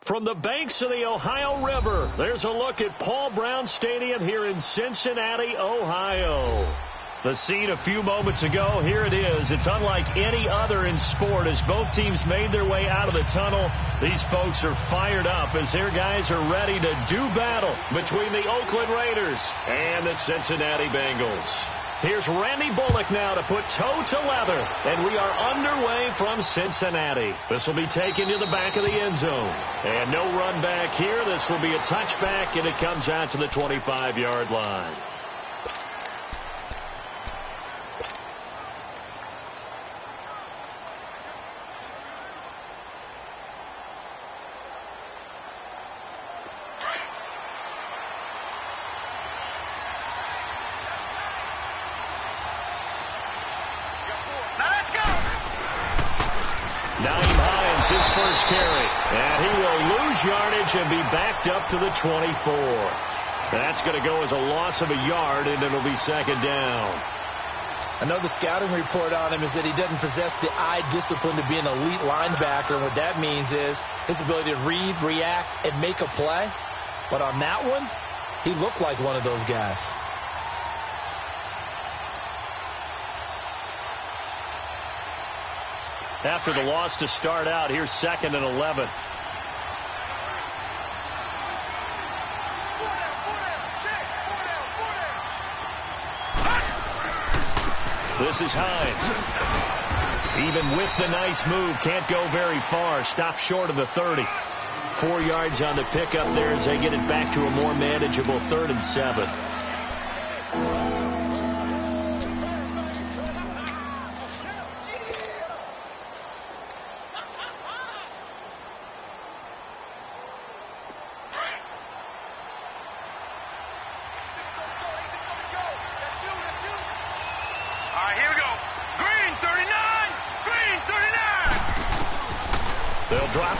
From the banks of the Ohio River, there's a look at Paul Brown Stadium here in Cincinnati, Ohio. The scene a few moments ago, here it is. It's unlike any other in sport as both teams made their way out of the tunnel. These folks are fired up as their guys are ready to do battle between the Oakland Raiders and the Cincinnati Bengals. Here's Randy Bullock now to put toe to leather, and we are underway from Cincinnati. This will be taken to the back of the end zone. And no run back here. This will be a touchback, and it comes out to the 25-yard line. His first carry, and he will lose yardage and be backed up to the 24. That's going to go as a loss of a yard, and it'll be second down. I know the scouting report on him is that he doesn't possess the eye discipline to be an elite linebacker, and what that means is his ability to read, react, and make a play. But on that one, he looked like one of those guys. After the loss to start out, here's 2nd and 11. This is Hines. Even with the nice move, can't go very far. Stopped short of the 30. 4 yards on the pickup there as they get it back to a more manageable 3rd and 7.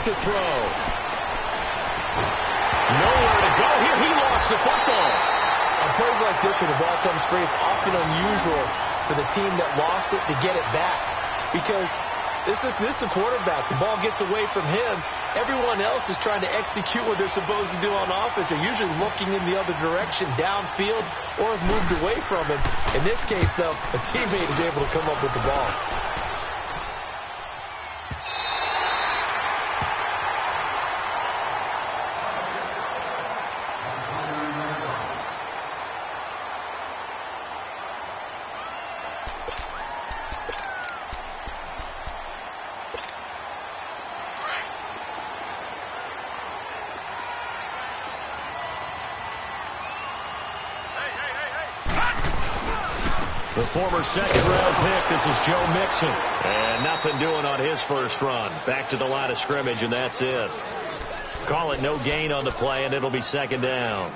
To throw. Nowhere to go here. He lost the football. On plays like this when the ball comes free, it's often unusual for the team that lost it to get it back. Because this is the quarterback. The ball gets away from him. Everyone else is trying to execute what they're supposed to do on offense. They're usually looking in the other direction, downfield, or have moved away from him. In this case, though, a teammate is able to come up with the ball. The former second-round pick, this is Joe Mixon. And nothing doing on his first run. Back to the line of scrimmage, and that's it. Call it no gain on the play, and it'll be second down.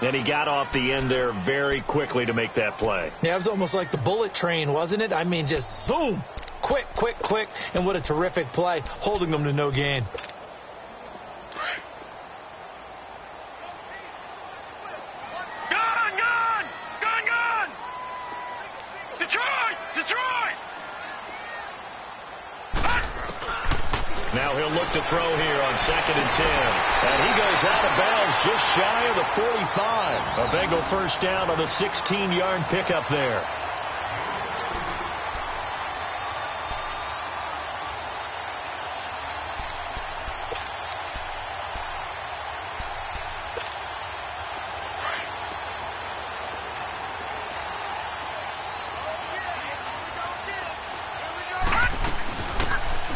And he got off the end there very quickly to make that play. Yeah, it was almost like the bullet train, wasn't it? I mean, just zoom. Quick, quick, quick. And what a terrific play, holding them to no gain. Now he'll look to throw here on 2nd and 10. And he goes out of bounds just shy of the 45. A Bengal first down on the 16-yard pickup there.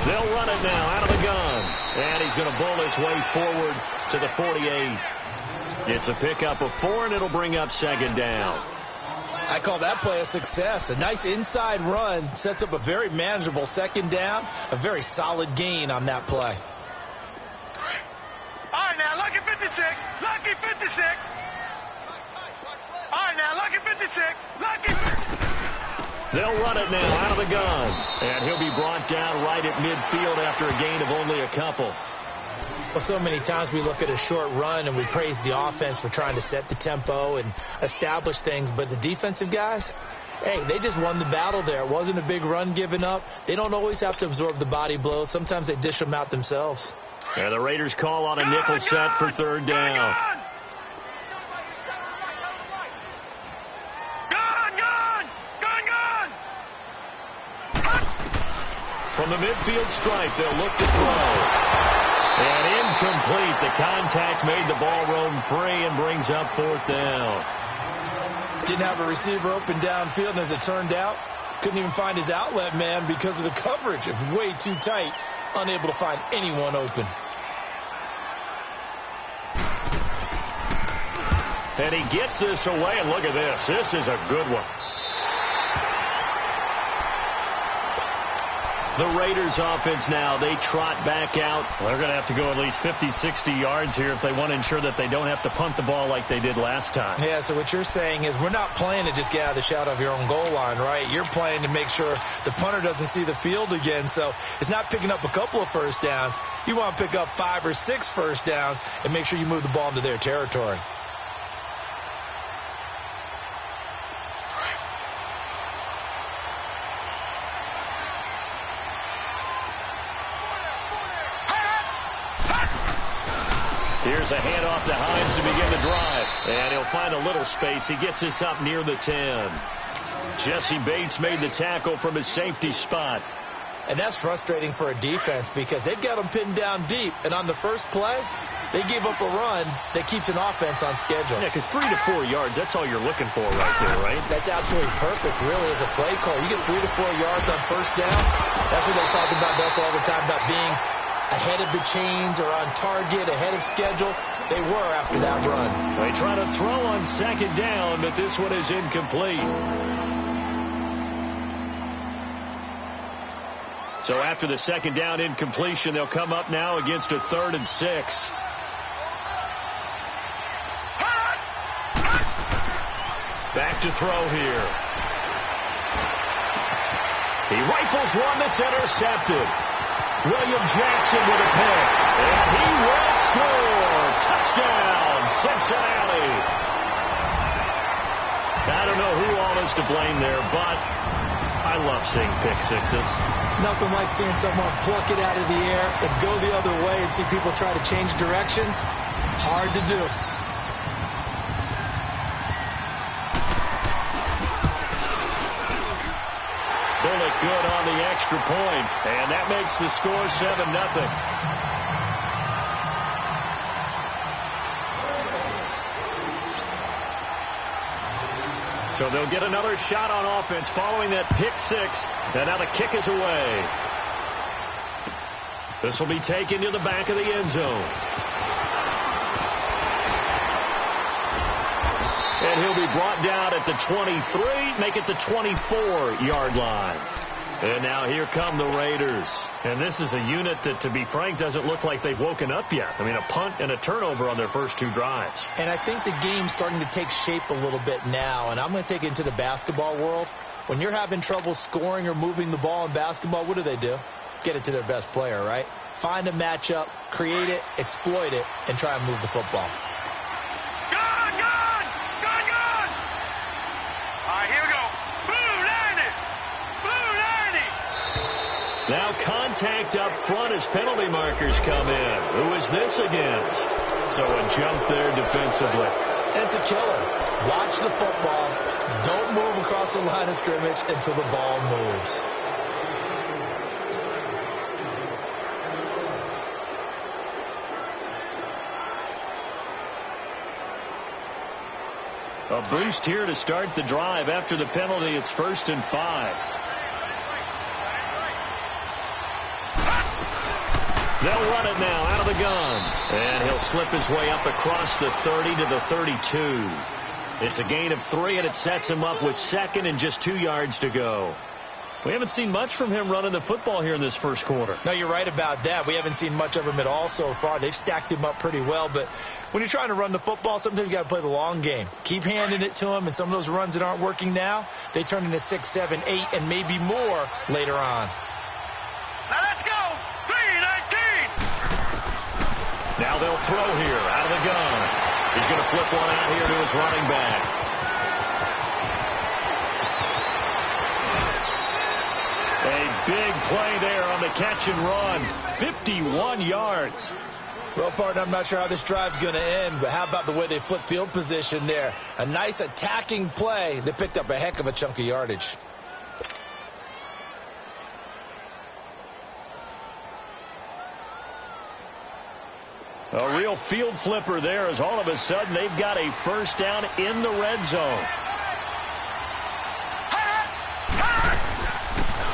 They'll run it now out of the gun. And he's going to bull his way forward to the 48. It's a pickup of 4, and it'll bring up second down. I call that play a success. A nice inside run sets up a very manageable second down. A very solid gain on that play. All right, now, lucky 56. Lucky 56. All right, now, lucky 56. Lucky 56. They'll run it now out of the gun. And he'll be brought down right at midfield after a gain of only a couple. Well, so many times we look at a short run and we praise the offense for trying to set the tempo and establish things. But the defensive guys, hey, they just won the battle there. It wasn't a big run given up. They don't always have to absorb the body blows. Sometimes they dish them out themselves. And the Raiders call on a nickel set for third down. From the midfield stripe, they'll look to throw. And incomplete. The contact made the ball roam free and brings up fourth down. Didn't have a receiver open downfield, and as it turned out, couldn't even find his outlet man because of the coverage. It was way too tight, unable to find anyone open. And he gets this away, and look at this. This is a good one. The Raiders offense now, they trot back out. They're going to have to go at least 50, 60 yards here if they want to ensure that they don't have to punt the ball like they did last time. Yeah, so what you're saying is we're not playing to just get out of the shadow of your own goal line, right? You're playing to make sure the punter doesn't see the field again. So it's not picking up a couple of first downs. You want to pick up 5 or 6 first downs and make sure you move the ball into their territory. Here's a handoff to Hines to begin the drive. And he'll find a little space. He gets this up near the 10. Jesse Bates made the tackle from his safety spot. And that's frustrating for a defense because they've got them pinned down deep. And on the first play, they gave up a run that keeps an offense on schedule. Yeah, because 3 to 4 yards, that's all you're looking for right there, right? That's absolutely perfect, really, as a play call. You get 3 to 4 yards on first down. That's what they talk about us all the time, about being ahead of the chains or on target, ahead of schedule. They were after that run. They try to throw on second down, but this one is incomplete. So after the second down incompletion, they'll come up now against a 3rd and 6. Back to throw here. He rifles one that's intercepted. William Jackson with a pick. And he will score. Touchdown, Cincinnati. I don't know who all is to blame there, but I love seeing pick sixes. Nothing like seeing someone pluck it out of the air and go the other way and see people try to change directions. Hard to do. Bullock good on the extra point, and that makes the score 7-0. So they'll get another shot on offense following that pick six, and now the kick is away. This will be taken to the back of the end zone. And he'll be brought down at the 23, make it the 24-yard line. And now here come the Raiders. And this is a unit that, to be frank, doesn't look like they've woken up yet. I mean, a punt and a turnover on their first 2 drives. And I think the game's starting to take shape a little bit now. And I'm going to take it into the basketball world. When you're having trouble scoring or moving the ball in basketball, what do? Get it to their best player, right? Find a matchup, create it, exploit it, and try and move the football. Now contact up front as penalty markers come in. Who is this against? So a jump there defensively. And it's a killer. Watch the football. Don't move across the line of scrimmage until the ball moves. A boost here to start the drive. After the penalty, it's 1st and 5. They'll run it now out of the gun. And he'll slip his way up across the 30 to the 32. It's a gain of 3, and it sets him up with 2nd and just 2 yards to go. We haven't seen much from him running the football here in this first quarter. No, you're right about that. We haven't seen much of him at all so far. They've stacked him up pretty well. But when you're trying to run the football, sometimes you got to play the long game. Keep handing it to him, and some of those runs that aren't working now, they turn into 6, 7, 8, and maybe more later on. Now let's go. 3-19. Now they'll throw here out of the gun. He's going to flip one out here to his running back. A Big play there on the catch and run. 51 yards. Well, partner, I'm not sure how this drive's going to end, but how about the way they flip field position there? A nice attacking play that picked up a heck of a chunk of yardage. A real field flipper there as all of a sudden they've got a first down in the red zone.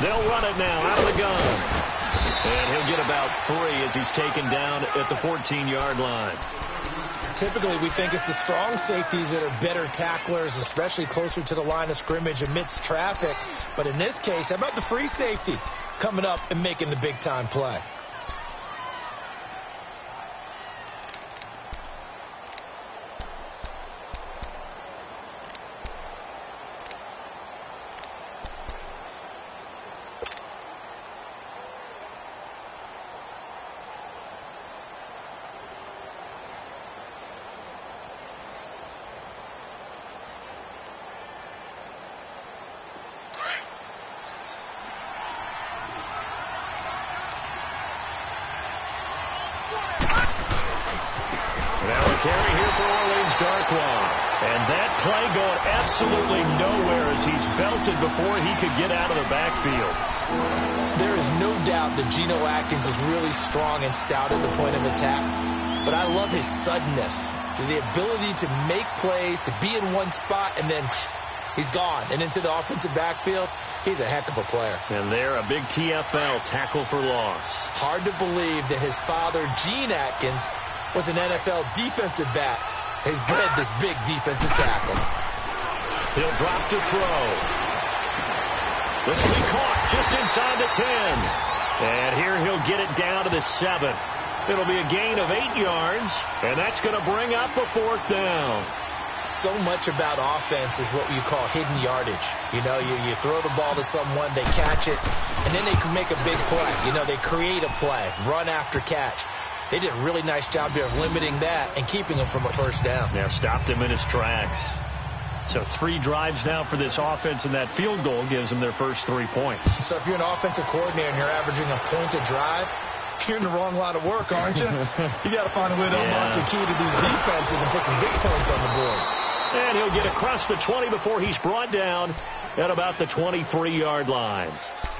They'll run it now out of the gun. And he'll get about 3 as he's taken down at the 14-yard line. Typically, we think it's the strong safeties that are better tacklers, especially closer to the line of scrimmage amidst traffic. But in this case, how about the free safety coming up and making the big-time play? Carry here for Orleans Darkwa. And that play going absolutely nowhere as he's belted before he could get out of the backfield. There is no doubt that Geno Atkins is really strong and stout at the point of attack. But I love his suddenness, the ability to make plays, to be in one spot, and then he's gone. And into the offensive backfield, he's a heck of a player. And there, a big TFL tackle for loss. Hard to believe that his father, Gene Atkins, was an NFL defensive back. He's bred this big defensive tackle. He'll drop to throw. This will be caught just inside the 10. And here he'll get it down to the 7. It'll be a gain of 8 yards, and that's going to bring up a 4th down. So much about offense is what you call hidden yardage. You know, you throw the ball to someone, they catch it, and then they can make a big play. You know, they create a play, run after catch. They did a really nice job here of limiting that and keeping him from a first down. Yeah, stopped him in his tracks. So 3 drives now for this offense, and that field goal gives them their first 3 points. So if you're an offensive coordinator and you're averaging a point a drive, you're in the wrong line of work, aren't you? You got to find a way to unlock the key to these defenses and put some big points on the board. And he'll get across the 20 before he's brought down at about the 23-yard line.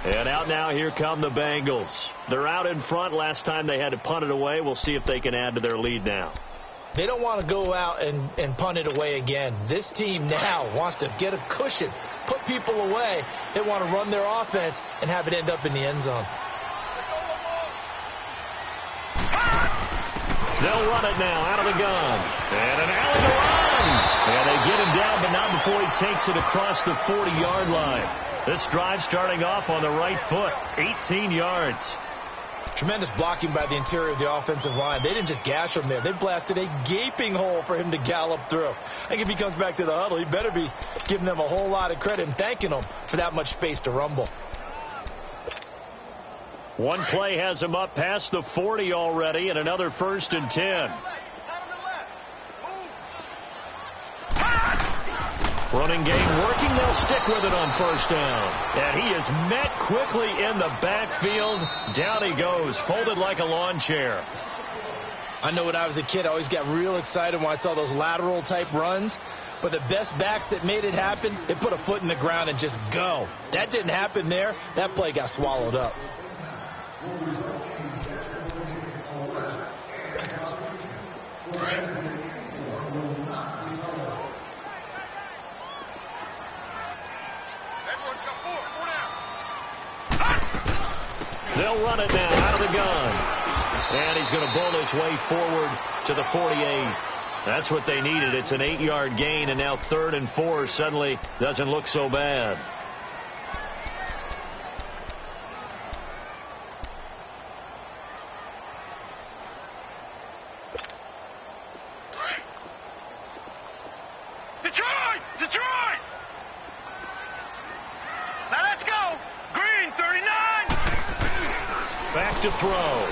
And out now, here come the Bengals. They're out in front. Last time they had to punt it away. We'll see if they can add to their lead now. They don't want to go out and punt it away again. This team now wants to get a cushion, put people away. They want to run their offense and have it end up in the end zone. They'll run it now out of the gun. And an alley to run. And they get him down, but not before he takes it across the 40-yard line. This drive starting off on the right foot, 18 yards. Tremendous blocking by the interior of the offensive line. They didn't just gash him there. They blasted a gaping hole for him to gallop through. I think if he comes back to the huddle, he better be giving them a whole lot of credit and thanking them for that much space to rumble. One play has him up past the 40 already, and another 1st and 10. Running game working. They'll stick with it on first down. And he is met quickly in the backfield. Down he goes, folded like a lawn chair. I know when I was a kid, I always got real excited when I saw those lateral type runs. But the best backs that made it happen, they put a foot in the ground and just go. That didn't happen there. That play got swallowed up. They'll run it now out of the gun. And he's going to bull his way forward to the 48. That's what they needed. It's an 8-yard gain, and now 3rd and 4 suddenly doesn't look so bad. Detroit! Detroit! Now let's go! Green, 39! Back to throw.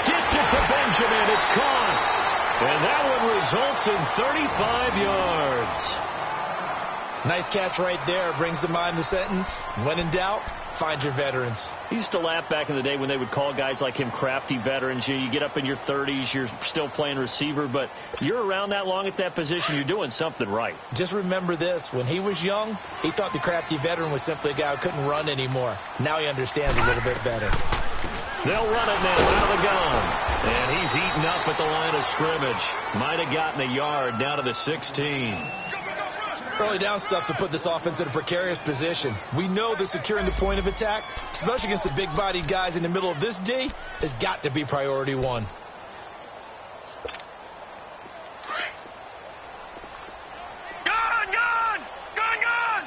Gets it to Benjamin. It's caught. And that one results in 35 yards. Nice catch right there. Brings to mind the sentence, when in doubt, find your veterans. He used to laugh back in the day when they would call guys like him crafty veterans. You get up in your 30s, you're still playing receiver, but you're around that long at that position, you're doing something right. Just remember this. When he was young, he thought the crafty veteran was simply a guy who couldn't run anymore. Now he understands a little bit better. They'll run it now out of the gun. And he's eaten up at the line of scrimmage. Might have gotten a yard down to the 16. Early down stuff to put this offense in a precarious position. We know that securing the point of attack, especially against the big-bodied guys in the middle of this D, has got to be priority one. Gun, gun! Gun, gun!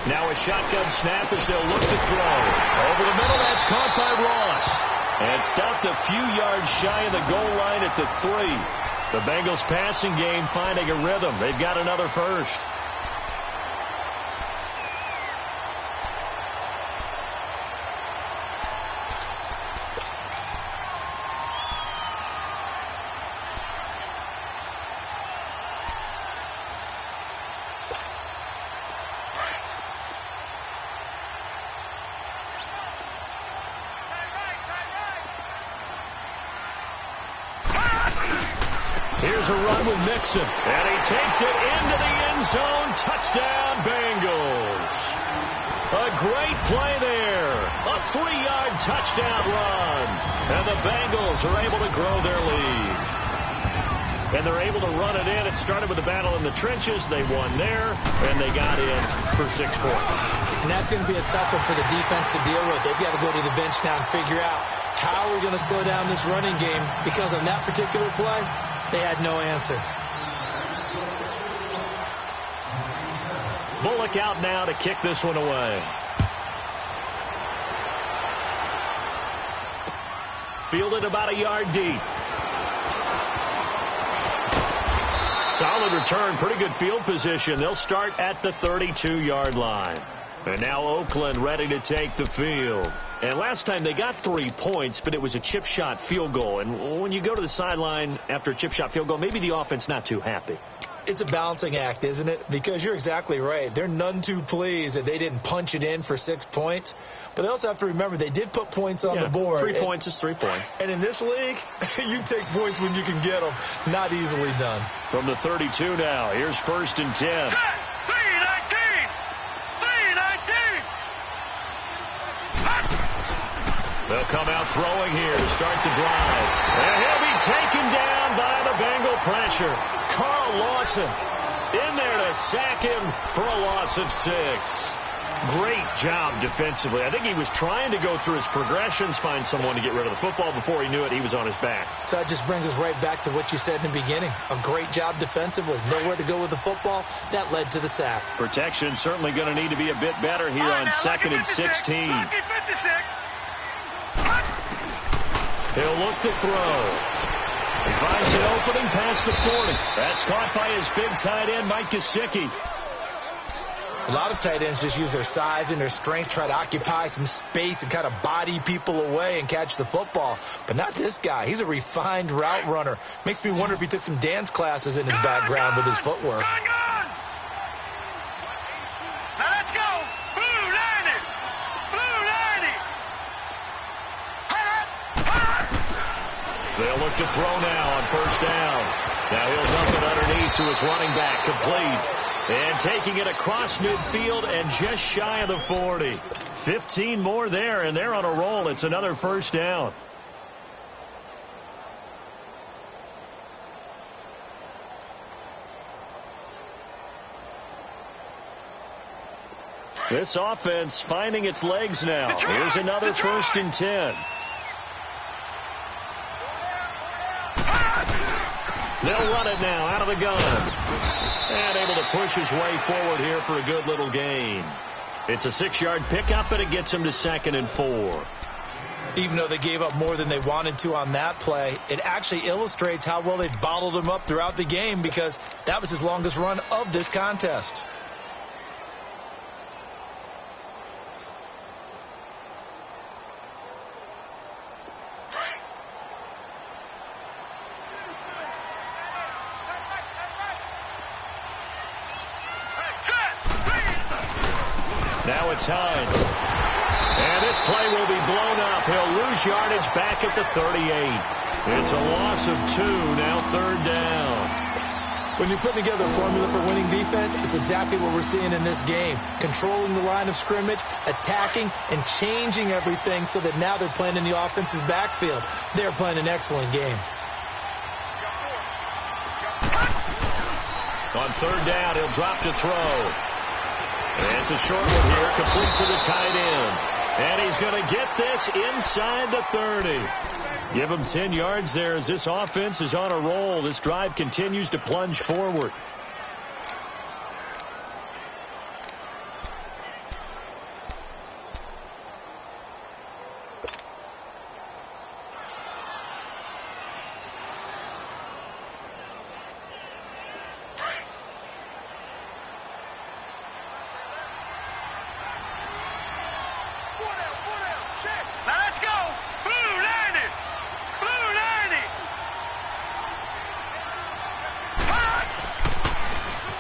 Now a shotgun snap as they'll look to throw. Over the middle, that's caught by Ross. And stopped a few yards shy of the goal line at the 3. The Bengals passing game finding a rhythm. They've got another first. Here's a run with Mixon, and he takes it into the end zone. Touchdown, Bengals. A great play there. A 3-yard touchdown run. And the Bengals are able to grow their lead. And they're able to run it in. It started with a battle in the trenches. They won there, and they got in for 6 points. And that's going to be a tough one for the defense to deal with. They've got to go to the bench now and figure out how we're going to slow down this running game, because on that particular play, they had no answer. Bullock out now to kick this one away. Fielded about a yard deep. Solid return, pretty good field position. They'll start at the 32-yard line. And now Oakland ready to take the field. And last time they got 3 points, but it was a chip shot field goal. And when you go to the sideline after a chip shot field goal, maybe the offense not too happy. It's a balancing act, isn't it? Because you're exactly right. They're none too pleased that they didn't punch it in for 6 points. But they also have to remember they did put points on the board. 3 points is 3 points. And in this league, you take points when you can get them. Not easily done. From the 32 now, here's 1st and 10. Set! 3-19! 3-19! They'll come out throwing here to start the drive. And he'll be taken down by the Bengal pressure. Carl Lawson in there to sack him for a loss of 6. Great job defensively. I think he was trying to go through his progressions, find someone to get rid of the football. Before he knew it, he was on his back. So that just brings us right back to what you said in the beginning. A great job defensively. Nowhere to go with the football. That led to the sack. Protection certainly going to need to be a bit better here on 2nd and 16. He'll look to throw. He finds an opening past the 40. That's caught by his big tight end, Mike Gesicki. A lot of tight ends just use their size and their strength, try to occupy some space and kind of body people away and catch the football. But not this guy. He's a refined route runner. Makes me wonder if he took some dance classes in his background with his footwork. Now let's go. Blue 90. Blue 90. They'll look to throw now on 1st down. Now he'll dump it underneath to his running back, complete. And taking it across midfield and just shy of the 40. 15 more there, and they're on a roll. It's another 1st down. This offense finding its legs now. Here's another 1st and 10. They'll run it now out of the gun. And able to push his way forward here for a good little gain. It's a 6-yard pickup, and it gets him to 2nd and 4. Even though they gave up more than they wanted to on that play, it actually illustrates how well they've bottled him up throughout the game, because that was his longest run of this contest. Now it's Hines. And this play will be blown up. He'll lose yardage back at the 38. It's a loss of 2, now 3rd down. When you're putting together a formula for winning defense, it's exactly what we're seeing in this game. Controlling the line of scrimmage, attacking, and changing everything so that now they're playing in the offense's backfield. They're playing an excellent game. On 3rd down, he'll drop to throw. And it's a short one here, complete to the tight end. And he's going to get this inside the 30. Give him 10 yards there as this offense is on a roll. This drive continues to plunge forward.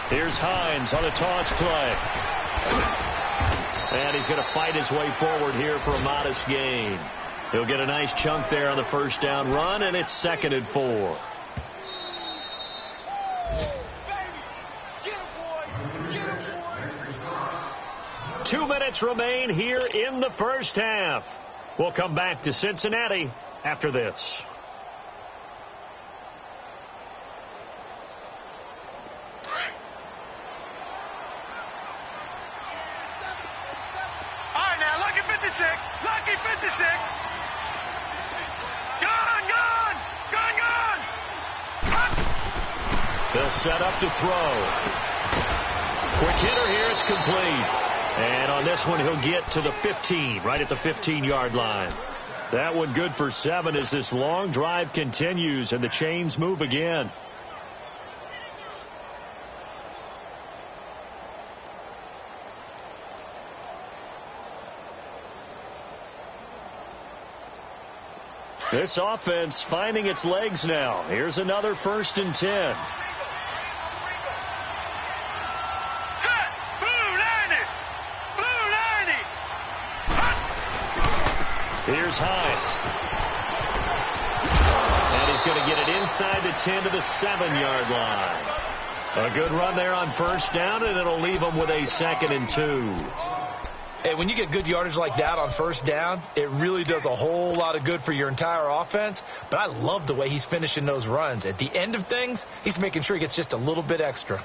Here's Hines on a toss play. And he's going to fight his way forward here for a modest gain. He'll get a nice chunk there on the 1st down run, and it's 2nd and 4. 2 minutes remain here in the 1st half. We'll come back to Cincinnati after this. Lucky 56. Gone. They'll set up to throw. Quick hitter here. It's complete. And on this one, he'll get to the 15, right at the 15-yard line. That one good for 7 as this long drive continues and the chains move again. This offense finding its legs now. Here's another 1st and 10. Set. Blue 90. Here's Hines. And he's going to get it inside the 10 to the 7-yard line. A good run there on 1st down, and it'll leave them with a 2nd and 2. Hey, when you get good yardage like that on 1st down, it really does a whole lot of good for your entire offense. But I love the way he's finishing those runs. At the end of things, he's making sure he gets just a little bit extra. All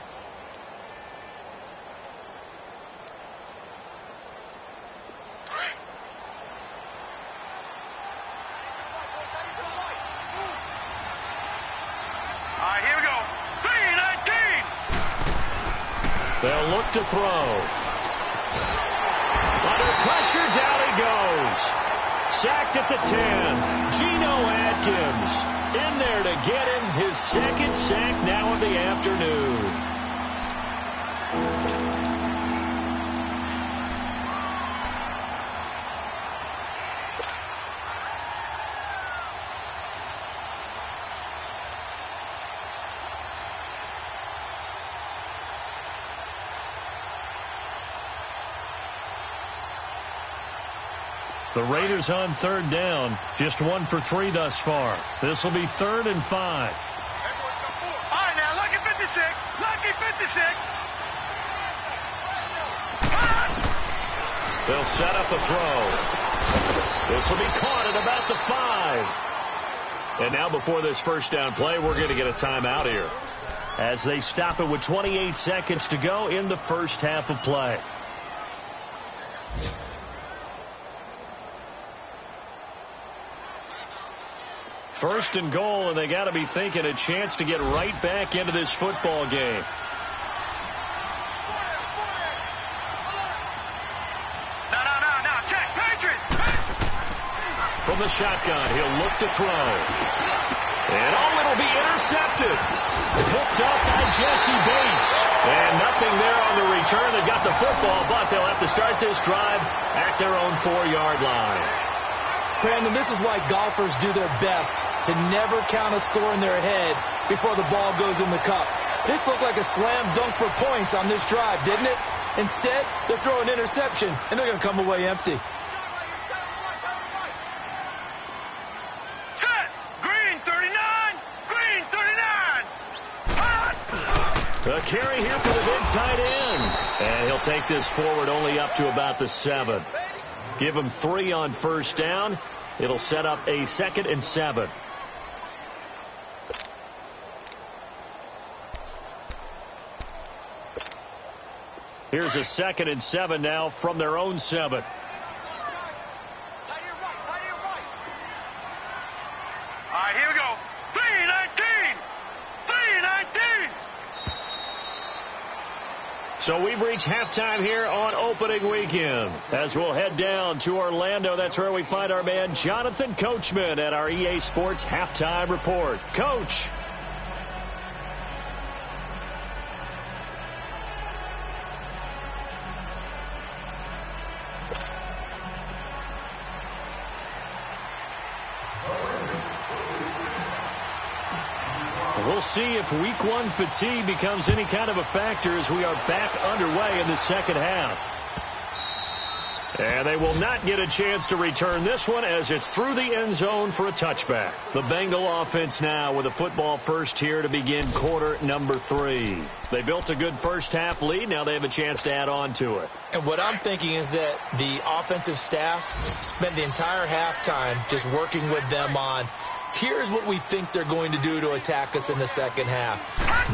right, here we go. 3-19. They'll look to throw. Under pressure, down he goes. Sacked at the 10. Geno Atkins in there to get him his 2nd sack now of the afternoon. The Raiders on 3rd down. Just 1 for 3 thus far. This will be 3rd and 5. All right, now, lucky 56. Lucky 56. They'll set up a throw. This will be caught at about the 5. And now before this 1st down play, we're going to get a timeout here as they stop it with 28 seconds to go in the 1st half of play. First and goal, and they got to be thinking a chance to get right back into this football game. No. Check, Patriot. From the shotgun, he'll look to throw. And it'll be intercepted. Picked up by Jesse Bates. And nothing there on the return. They've got the football, but they'll have to start this drive at their own 4-yard line. Brandon, this is why golfers do their best to never count a score in their head before the ball goes in the cup. This looked like a slam dunk for points on this drive, didn't it? Instead, they're throwing an interception, and they're going to come away empty. Set! Green 39! Green 39! Hot! A carry here for the big tight end. And he'll take this forward only up to about the 7. Give him 3 on first down. It'll set up a 2nd and 7. Here's a 2nd and 7 now from their own 7. All right, here we go. 3-19! 3-19! So we've reached halftime here on opening weekend. As we'll head down to Orlando, that's where we find our man Jonathan Coachman at our EA Sports Halftime Report. Coach. We'll see if week 1 fatigue becomes any kind of a factor as we are back underway in the second half. And they will not get a chance to return this one as it's through the end zone for a touchback. The Bengal offense now with a football first here to begin quarter number 3. They built a good first half lead. Now they have a chance to add on to it. And what I'm thinking is that the offensive staff spent the entire halftime just working with them on here's what we think they're going to do to attack us in the second half.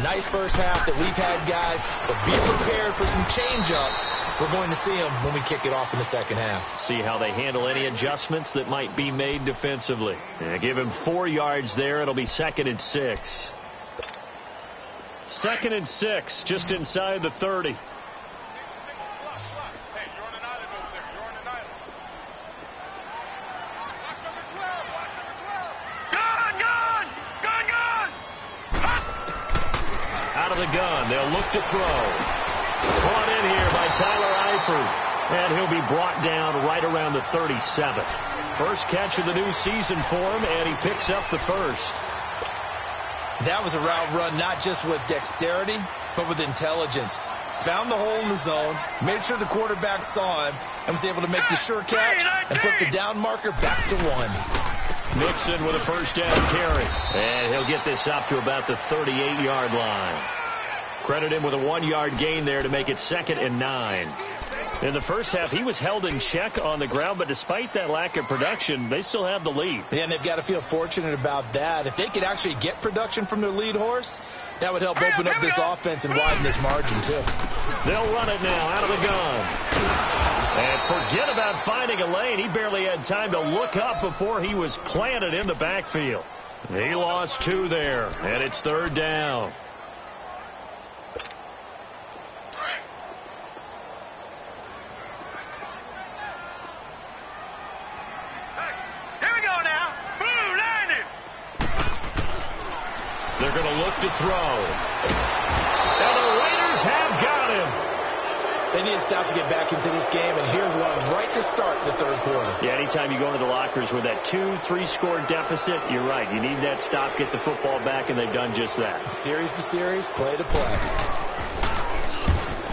Nice first half that we've had, guys, but be prepared for some change-ups. We're going to see them when we kick it off in the second half. See how they handle any adjustments that might be made defensively. Give him 4 yards there. It'll be 2nd and 6. 2nd and 6, just inside the 30. The gun. They'll look to throw. Brought in here by Tyler Eifert. And he'll be brought down right around the 37. First catch of the new season for him, and he picks up the first. That was a route run not just with dexterity, but with intelligence. Found the hole in the zone, made sure the quarterback saw him, and was able to make the sure catch and put the down marker back to 1. Mixon with a first down carry. And he'll get this up to about the 38-yard line. Credit him with a 1-yard gain there to make it 2nd and 9. In the first half, he was held in check on the ground, but despite that lack of production, they still have the lead. Yeah, and they've got to feel fortunate about that. If they could actually get production from their lead horse, that would help open up this offense and widen this margin, too. They'll run it now out of the gun. And forget about finding a lane. He barely had time to look up before he was planted in the backfield. He lost 2 there, and it's 3rd down. They're going to look to throw. And the Raiders have got him. They need to stop to get back into this game, and here's one right to start the 3rd quarter. Yeah, anytime you go into the lockers with that 2-3 score deficit, you're right. You need that stop, get the football back, and they've done just that. Series to series, play to play.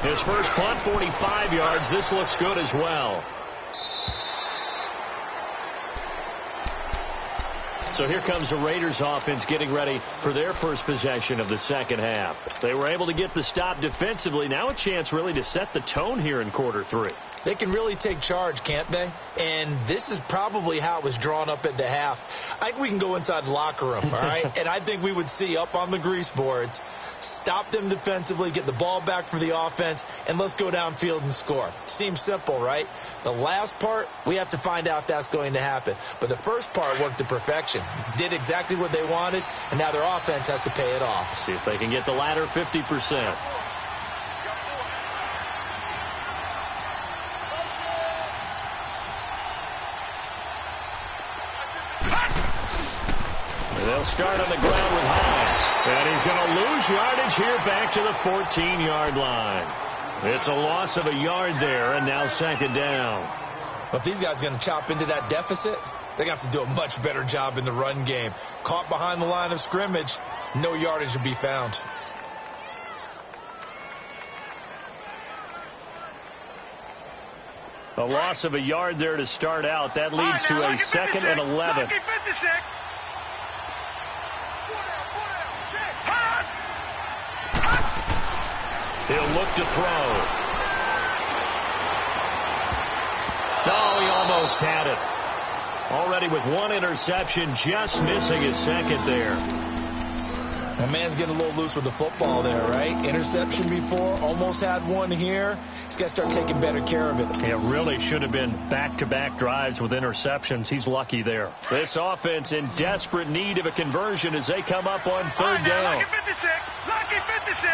His first punt, 45 yards. This looks good as well. So here comes the Raiders offense getting ready for their first possession of the second half. They were able to get the stop defensively. Now a chance really to set the tone here in quarter 3. They can really take charge, can't they? And this is probably how it was drawn up at the half. I think we can go inside the locker room, all right? And I think we would see up on the grease boards, stop them defensively, get the ball back for the offense, and let's go downfield and score. Seems simple, right? The last part, we have to find out if that's going to happen. But the first part worked to perfection. Did exactly what they wanted, and now their offense has to pay it off. See if they can get the latter 50%. They'll start on the ground with Hines. And he's going to lose yardage here back to the 14-yard line. It's a loss of a yard there, and now 2nd down. Well, if these guys are going to chop into that deficit, they're going to have to do a much better job in the run game. Caught behind the line of scrimmage, no yardage to be found. A loss of a yard there to start out. That leads to a 2nd and 11. He'll look to throw. No, he almost had it. Already with 1 interception, just missing his 2nd there. That man's getting a little loose with the football there, right? Interception before, almost had 1 here. He's got to start taking better care of it. It really should have been back-to-back drives with interceptions. He's lucky there. This offense in desperate need of a conversion as they come up on 3rd down. Lucky 56. Lucky 56.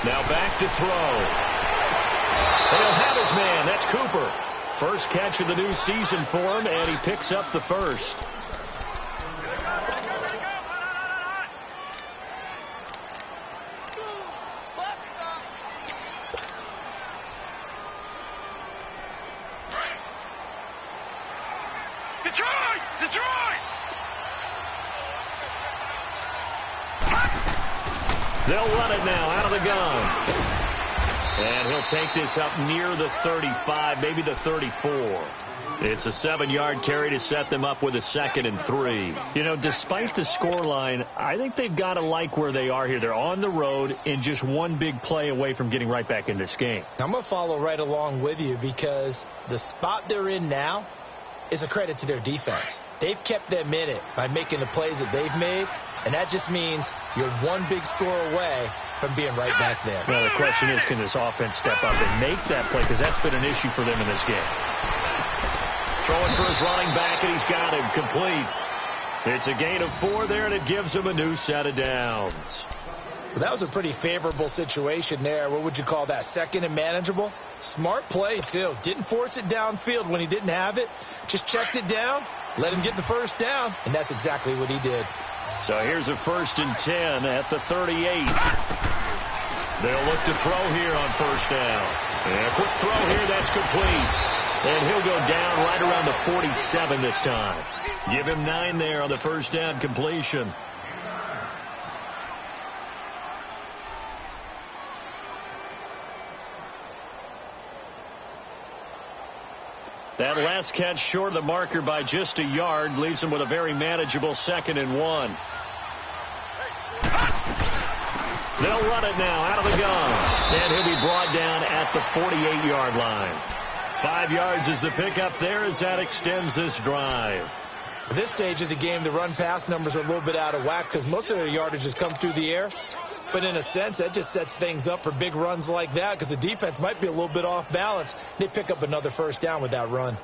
Now back to throw. And he'll have his man. That's Cooper. First catch of the new season for him, and he picks up the first. Detroit! Detroit! They'll run it now out of the gun. And he'll take this up near the 35, maybe the 34. It's a 7-yard carry to set them up with a 2nd and 3. You know, despite the scoreline, I think they've got to like where they are here. They're on the road and just 1 big play away from getting right back in this game. I'm going to follow right along with you because the spot they're in now is a credit to their defense. They've kept them in it by making the plays that they've made, and that just means you're 1 big score away from being right back there. Well, the question is, can this offense step up and make that play? Because that's been an issue for them in this game. Throwing for his running back, and he's got him complete. It's a gain of 4 there, and it gives him a new set of downs. Well, that was a pretty favorable situation there. What would you call that? 2nd and manageable? Smart play, too. Didn't force it downfield when he didn't have it. Just checked it down, let him get the first down, and that's exactly what he did. So here's a 1st and 10 at the 38. They'll look to throw here on 1st down. And a quick throw here, that's complete. And he'll go down right around the 47 this time. Give him 9 there on the 1st down completion. That last catch short of the marker by just a yard leaves him with a very manageable 2nd and 1. They'll run it now out of the gun. And he'll be brought down at the 48-yard line. 5 yards is the pickup there as that extends this drive. At this stage of the game, the run-pass numbers are a little bit out of whack because most of their yardage has come through the air. But in a sense, that just sets things up for big runs like that because the defense might be a little bit off balance. They pick up another 1st down with that run.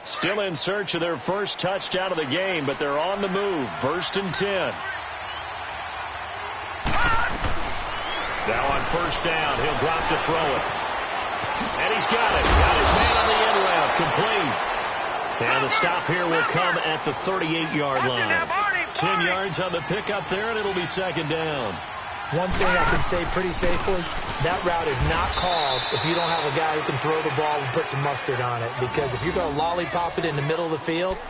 Still in search of their first touchdown of the game, but they're on the move. 1st and 10. Now on 1st down, he'll drop to throw it. And he's got it. Got his man on the end route. Complete. And the stop here will come at the 38-yard line. 10 yards on the pickup there, and it'll be 2nd down. One thing I can say pretty safely, that route is not called if you don't have a guy who can throw the ball and put some mustard on it. Because if you're going to lollipop it in the middle of the field,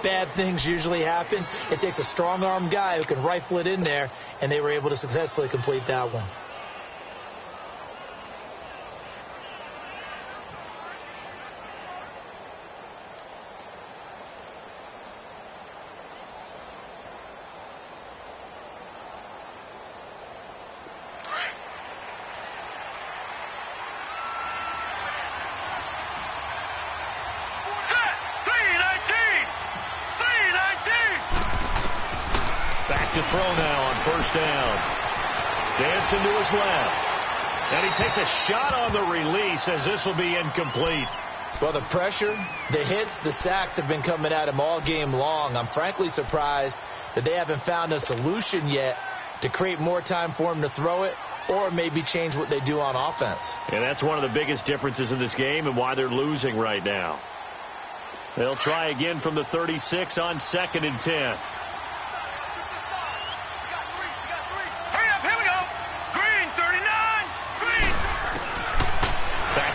bad things usually happen. It takes a strong-arm guy who can rifle it in there, and they were able to successfully complete that one. To throw now on 1st down. Dancing to his left. And he takes a shot on the release as this will be incomplete. Well, the pressure, the hits, the sacks have been coming at him all game long. I'm frankly surprised that they haven't found a solution yet to create more time for him to throw it or maybe change what they do on offense. And that's one of the biggest differences in this game and why they're losing right now. They'll try again from the 36 on 2nd and 10.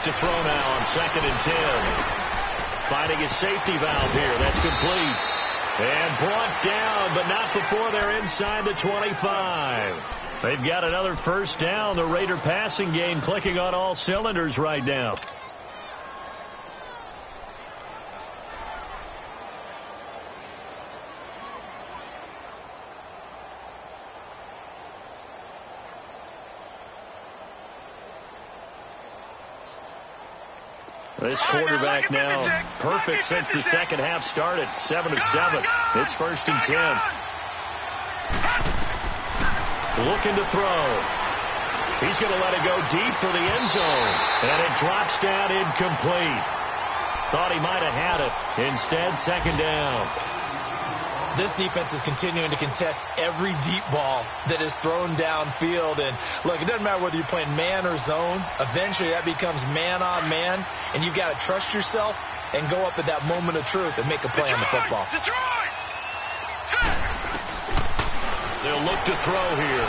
To throw now on 2nd and 10. Finding his safety valve here. That's complete. And brought down but not before they're inside the 25. They've got another first down. The Raider passing game clicking on all cylinders right now. This quarterback now perfect since the second half started. 7 of 7. It's 1st and 10. Looking to throw. He's going to let it go deep for the end zone. And it drops down incomplete. Thought he might have had it. Instead, 2nd down. This defense is continuing to contest every deep ball that is thrown downfield. And, look, it doesn't matter whether you're playing man or zone. Eventually, that becomes man on man. And you've got to trust yourself and go up at that moment of truth and make a play on the football. They'll look to throw here.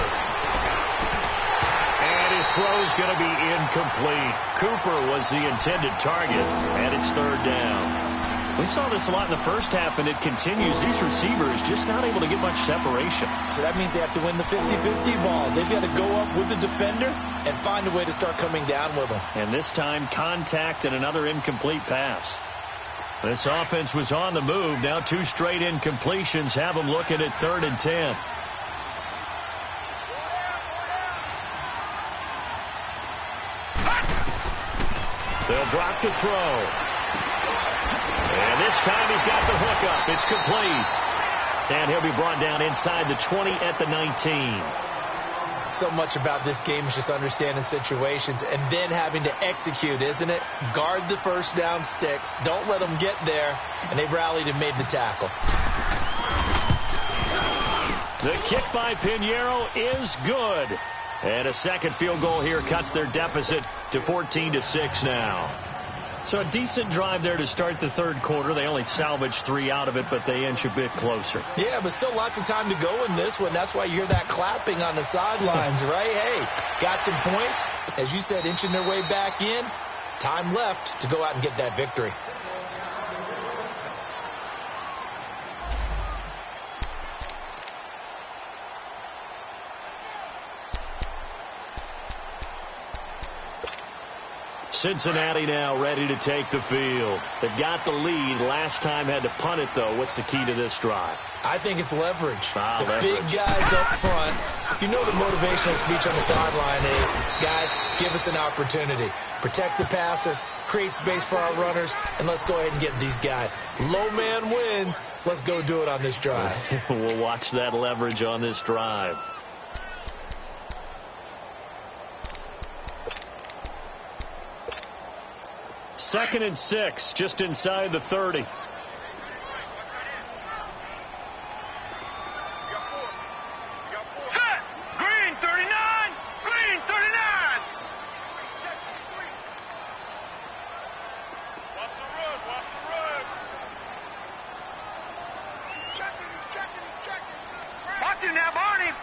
And his throw is going to be incomplete. Cooper was the intended target. And it's 3rd down. We saw this a lot in the first half, and it continues. These receivers just not able to get much separation. So that means they have to win the 50-50 balls. They've got to go up with the defender and find a way to start coming down with them. And this time, contact and another incomplete pass. This offense was on the move. Now 2 straight incompletions have them looking at 3rd and 10. They'll drop the throw. And this time he's got the hook up. It's complete. And he'll be brought down inside the 20 at the 19. So much about this game is just understanding situations and then having to execute, isn't it? Guard the first down sticks. Don't let them get there. And they rallied and made the tackle. The kick by Pinheiro is good. And a second field goal here cuts their deficit to 14-6 now. So a decent drive there to start the 3rd quarter. They only salvaged 3 out of it, but they inch a bit closer. Yeah, but still lots of time to go in this one. That's why you hear that clapping on the sidelines, right? Hey, got some points. As you said, inching their way back in. Time left to go out and get that victory. Cincinnati now ready to take the field. They've got the lead. Last time had to punt it, though. What's the key to this drive? I think it's leverage. Leverage. Big guys up front. You know the motivational speech on the sideline is, guys, give us an opportunity. Protect the passer, create space for our runners, and let's go ahead and get these guys. Low man wins. Let's go do it on this drive. We'll watch that leverage on this drive. Second and 6, just inside the 30. Set! Green 39! Green 39! Watch the run, watch the run. He's checking. Watch it now, Barney.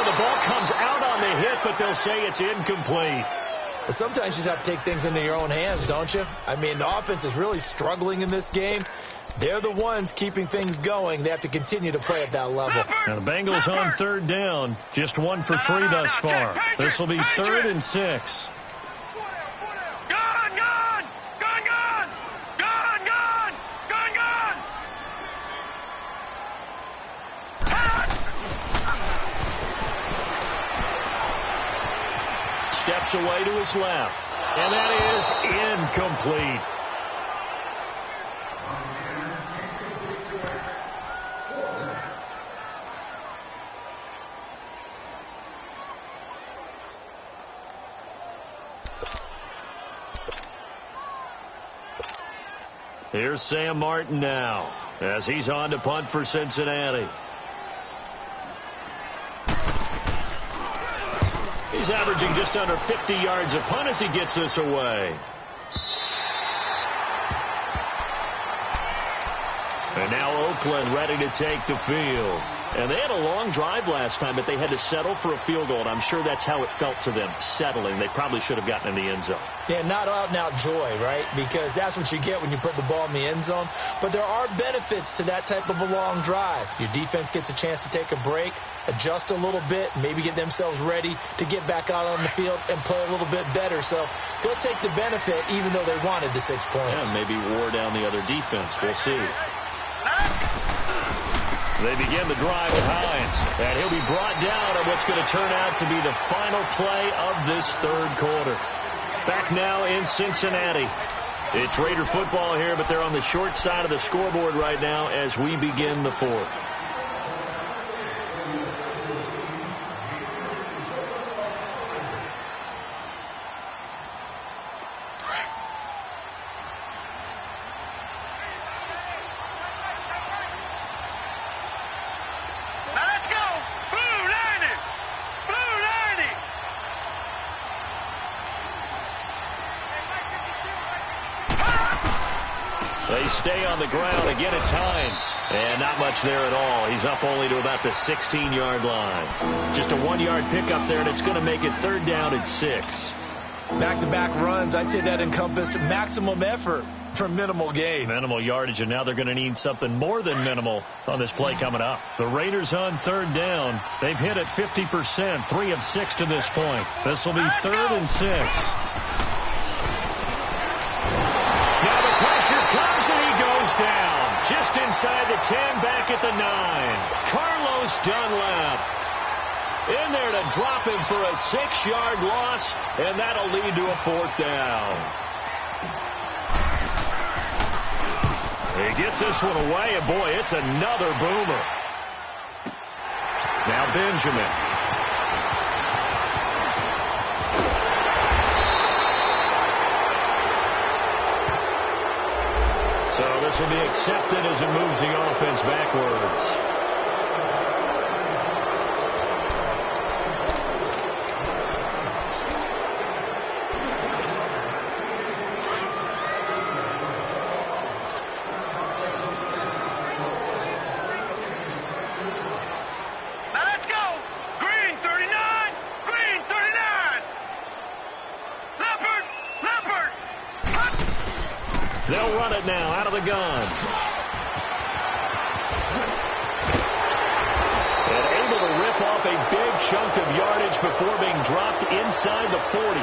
The ball comes out on the hit, but they'll say it's incomplete. Sometimes you just have to take things into your own hands, don't you? I mean, the offense is really struggling in this game. They're the ones keeping things going. They have to continue to play at that level. Now the Bengals on 3rd down. Just 1 for 3 thus far. This will be 3rd and 6. Steps away to his left. And that is incomplete. Here's Sam Martin now as he's on to punt for Cincinnati. He's averaging just under 50 yards a punt as he gets this away. And now Oakland ready to take the field. And they had a long drive last time, but they had to settle for a field goal, and I'm sure that's how it felt to them, settling. They probably should have gotten in the end zone. Yeah, not out-and-out joy, right? Because that's what you get when you put the ball in the end zone. But there are benefits to that type of a long drive. Your defense gets a chance to take a break, adjust a little bit, maybe get themselves ready to get back out on the field and play a little bit better. So they'll take the benefit even though they wanted the 6 points. Yeah, maybe wore down the other defense. We'll see. They begin the drive with Hines, and he'll be brought down on what's going to turn out to be the final play of this third quarter. Back now in Cincinnati. It's Raider football here, but they're on the short side of the scoreboard right now as we begin the fourth. They stay on the ground. Again, it's Hines. And not much there at all. He's up only to about the 16-yard line. Just a 1-yard pickup there, and it's going to make it third down at 6. Back-to-back runs, I'd say that encompassed maximum effort for minimal gain. Minimal yardage, and now they're going to need something more than minimal on this play coming up. The Raiders on third down. They've hit it 50%, 3 of 6 to this point. This will be third and 6. Now the pressure comes, and he goes down. Just inside the 10, back at the 9. Carlos Dunlap in there to drop him for a 6-yard loss, and that'll lead to a fourth down. He gets this one away, and boy, it's another boomer. Now Benjamin. So this will be accepted as it moves the offense backwards. They'll run it now out of the gun. And able to rip off a big chunk of yardage before being dropped inside the 40.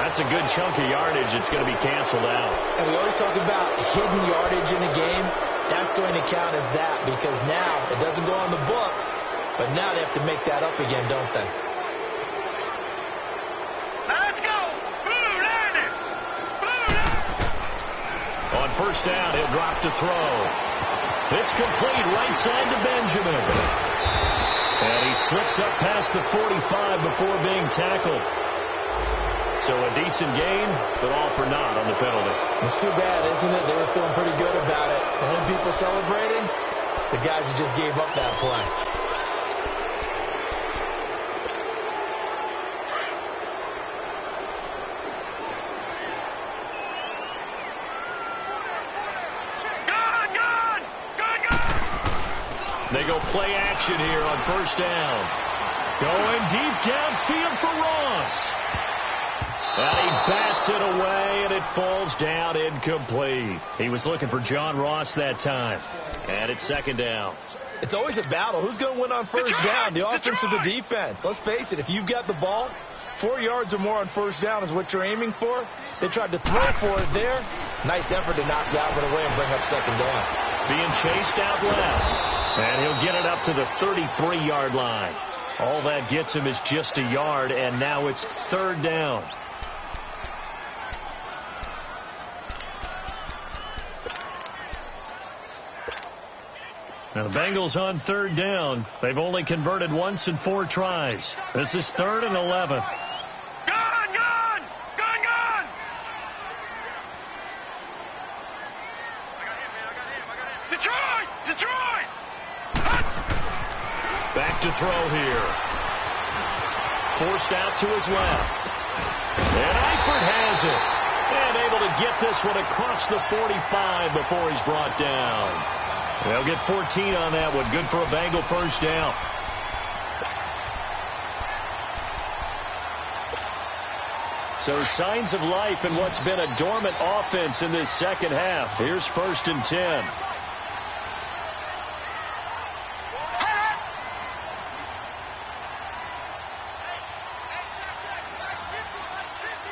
That's a good chunk of yardage. It's going to be canceled out. And we always talk about hidden yardage in a game. That's going to count as that because now it doesn't go on the books, but now they have to make that up again, don't they? On first down, he'll drop to throw. It's complete right side to Benjamin. And he slips up past the 45 before being tackled. So a decent gain, but all for naught on the penalty. It's too bad, isn't it? They were feeling pretty good about it. The only people celebrating, the guys who just gave up that play. They go play action here on first down. Going deep downfield for Ross. And he bats it away, and it falls down incomplete. He was looking for John Ross that time. And it's second down. It's always a battle. Who's going to win on first down, the offense or the defense? Let's face it, if you've got the ball, 4 yards or more on first down is what you're aiming for. They tried to throw for it there. Nice effort to knock that one away and bring up second down. Being chased out left. And he'll get it up to the 33-yard line. All that gets him is just a yard, and now it's third down. Now the Bengals on third down. They've only converted once in 4 tries. This is 3rd and 11. Back to throw here. Forced out to his left. And Eifert has it. And able to get this one across the 45 before he's brought down. They'll get 14 on that one. Good for a Bengal first down. So signs of life in what's been a dormant offense in this second half. Here's 1st and 10.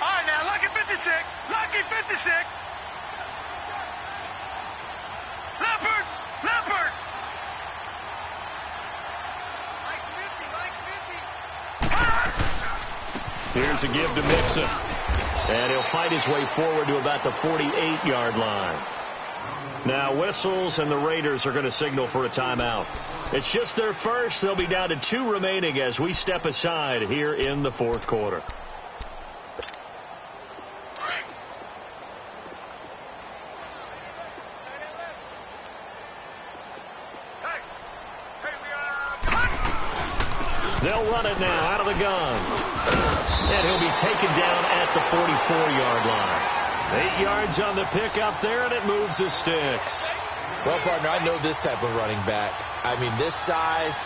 All right, now, lucky 56. Lucky 56. Leopard. Leopard. Mike's 50. Here's a give to Mixon. And he'll fight his way forward to about the 48-yard line. Now whistles, and the Raiders are going to signal for a timeout. It's just their first. They'll be down to 2 remaining as we step aside here in the 4th quarter. They'll run it now out of the gun. And he'll be taken down at the 44-yard line. 8 yards on the pickup there, and it moves the sticks. Well, partner, I know this type of running back. I mean, this size,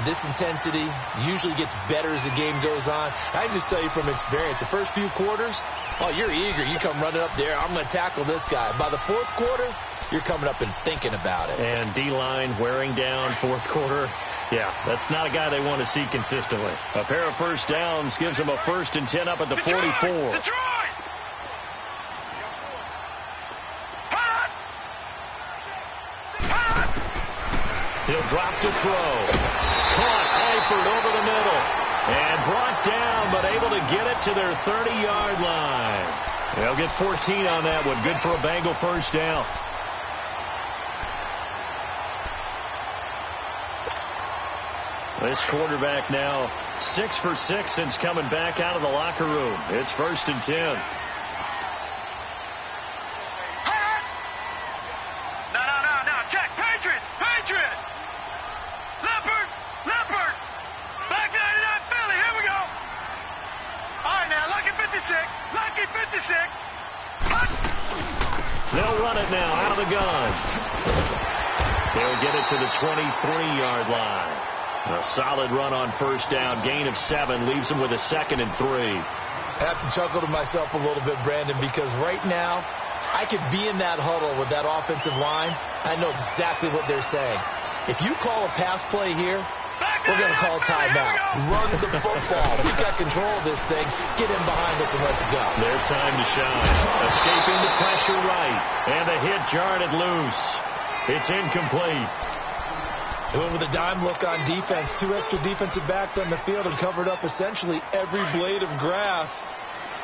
this intensity usually gets better as the game goes on. I can just tell you from experience, the first few quarters, oh, you're eager. You come running up there, I'm going to tackle this guy. By the 4th quarter, you're coming up and thinking about it. And D-line wearing down 4th quarter. Yeah, that's not a guy they want to see consistently. A pair of first downs gives them a 1st and 10 up at the 44. Detroit! He'll drop to throw. Caught Eifert over the middle. And brought down, but able to get it to their 30-yard line. They'll get 14 on that one. Good for a Bengal first down. This quarterback now 6 for 6 since coming back out of the locker room. It's 1st and 10. No. Check. Patriot. Leopard. Back 99 Philly. Here we go. All right, now, lucky 56. They'll run it now out of the gun. They'll get it to the 23-yard line. A solid run on first down. Gain of 7 leaves them with a 2nd and 3. I have to chuckle to myself a little bit, Brandon, because right now I could be in that huddle with that offensive line. I know exactly what they're saying. If you call a pass play here, we're going to call timeout. Run the football. We've got control of this thing. Get in behind us and let's go. Their time to shine. Escaping the pressure right. And the hit jarred it loose. It's incomplete. They went with a dime look on defense. 2 extra defensive backs on the field and covered up essentially every blade of grass.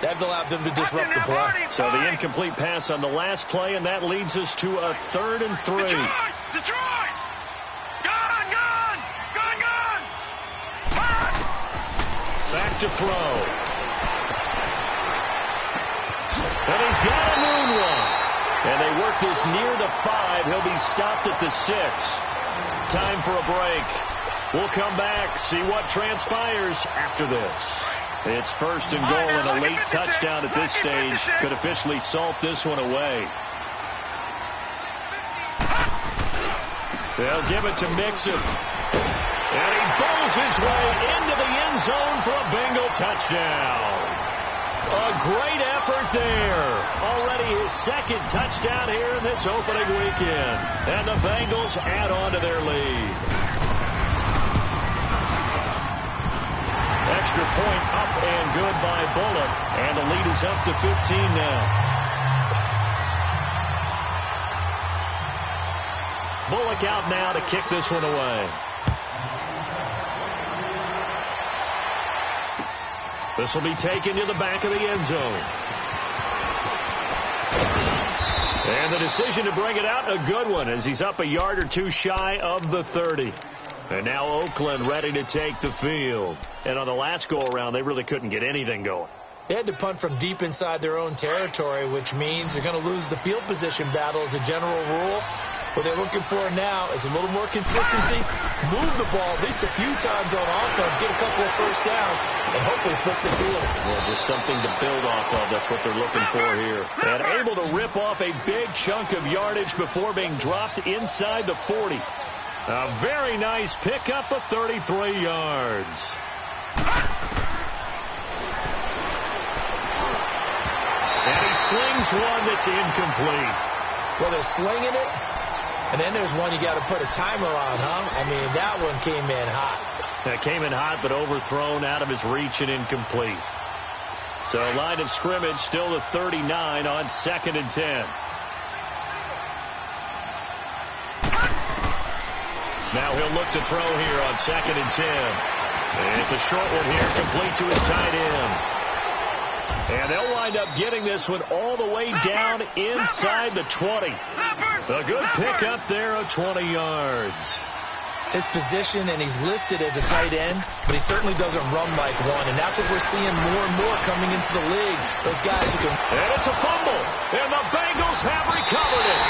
That allowed them to disrupt the play. So the incomplete pass on the last play, and that leads us to a 3rd and 3. Detroit! Gone! Back to throw. And he's got a moonwalk. And they work this near the 5. He'll be stopped at the 6. Time for a break. We'll come back, see what transpires after this. It's 1st and goal, and a late touchdown at this stage could officially salt this one away. They'll give it to Mixon. And he bowls his way into the end zone for a Bengal touchdown. A great effort there. Already his 2nd touchdown here in this opening weekend. And the Bengals add on to their lead. Extra point up and good by Bullock. And the lead is up to 15 now. Bullock out now to kick this one away. This will be taken to the back of the end zone. And the decision to bring it out, a good one, as he's up a yard or 2 shy of the 30. And now Oakland ready to take the field. And on the last go-around, they really couldn't get anything going. They had to punt from deep inside their own territory, which means they're going to lose the field position battle as a general rule. What they're looking for now is a little more consistency, move the ball at least a few times on offense, get a couple of first downs, and hopefully flip the field. Well, just something to build off of. That's what they're looking for here. And able to rip off a big chunk of yardage before being dropped inside the 40. A very nice pickup of 33 yards. And he slings one that's incomplete. Well, they're slinging it, and then there's one you got to put a timer on, huh? I mean, that one came in hot. That came in hot, but overthrown out of his reach and incomplete. So line of scrimmage still to 39 on 2nd and 10. Now he'll look to throw here on 2nd and 10. And it's a short one here, complete to his tight end. And they'll wind up getting this one all the way down inside the 20. A good pickup there of 20 yards. His position, and he's listed as a tight end, but he certainly doesn't run like one, and that's what we're seeing more and more coming into the league. Those guys who can... And it's a fumble, and the Bengals have recovered it.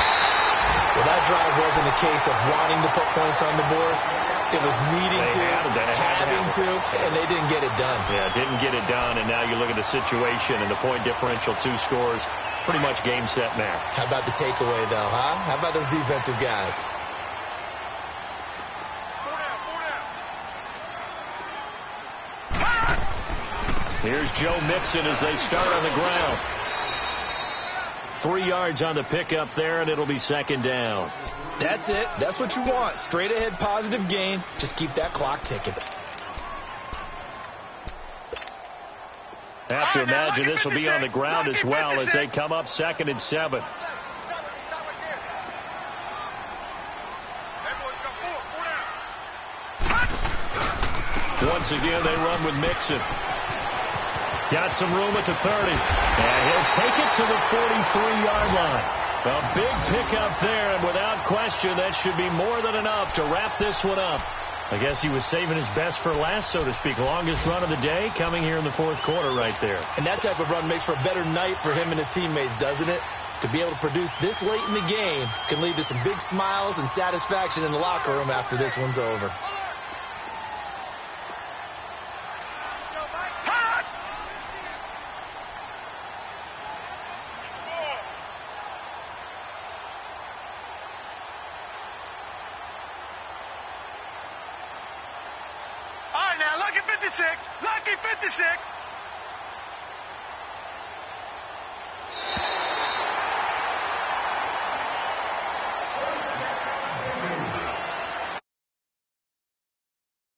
Well, that drive wasn't a case of wanting to put points on the board. It was needing to, having to, and they didn't get it done. Yeah, didn't get it done, and now you look at the situation and the point differential, 2 scores, pretty much game, set, match. How about the takeaway, though, huh? How about those defensive guys? Here's Joe Mixon as they start on the ground. 3 yards on the pickup there, and it'll be 2nd down. That's it. That's what you want. Straight ahead positive gain. Just keep that clock ticking. Have to imagine this will be on the ground as well as they come up 2nd and 7. Once again, they run with Mixon. Got some room at the 30. And he'll take it to the 43-yard line. A big pickup there, and without question, that should be more than enough to wrap this one up. I guess he was saving his best for last, so to speak. Longest run of the day coming here in the 4th quarter right there. And that type of run makes for a better night for him and his teammates, doesn't it? To be able to produce this late in the game can lead to some big smiles and satisfaction in the locker room after this one's over. Lucky 56.